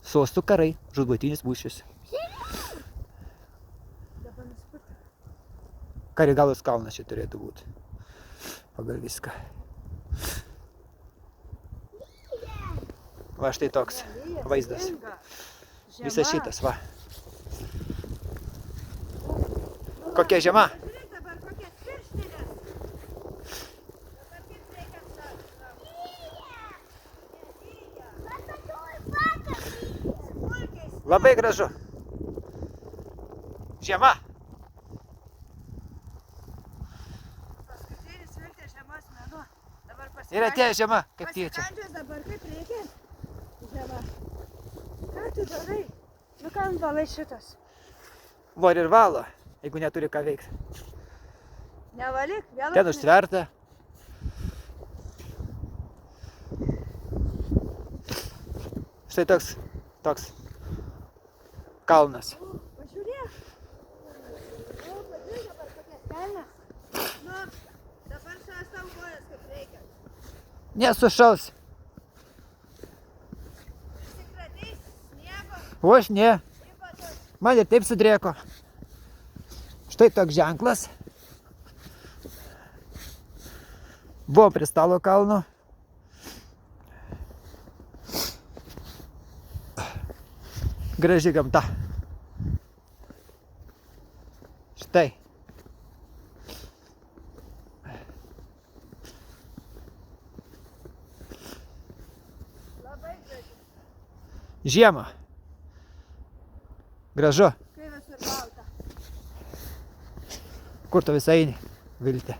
Sostų karai, žūtbūtinis mūšis. Karigalos kalnas čia turėtų būti. Pagal viską. Va štai toks vaizdas. Visas šitas, va. Kokia žiema? Labai gražu. Žiema. Paskutinis viltė žiemos mėnuo. Ir atėjo žiema, kaip tyčia. Pasikandžios dabar kaip reikia. Žiema. Ką tu darai? Nu kam valai šitas? Vor ir valo, jeigu neturi ką veikti. Nevalyk, vėl. Ten užtverta. Štai toks kalnas. Pažiūrėk. O, pažiūrėk dabar kokias kelnes. Nu, dabar šas tau kojas kaip reikia. Nesušaus. Išsikratys sniego, O aš ne. ypatos. Man ir taip sudrėko. Štai toks ženklas. Buvo prie stalo kalno. Graži gamta. Štai. Labai graži. Žiema. Gražu. Kai visur balta. Kur tu visai eini, Viltė?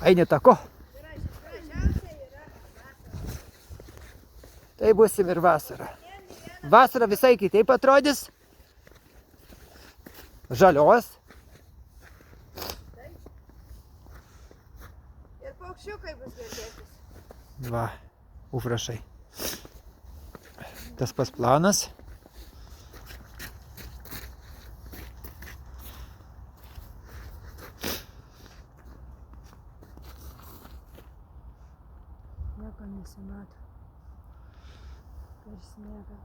Eini taku. Gražiausia yra vasara. Tai būsim ir vasarą. Vasara visai kitaip atrodys. Žalios. Ir paukščiukai bus girdėtis. Va, užrašai. Tas pas planas. Nieko nesimato. Per sniegą.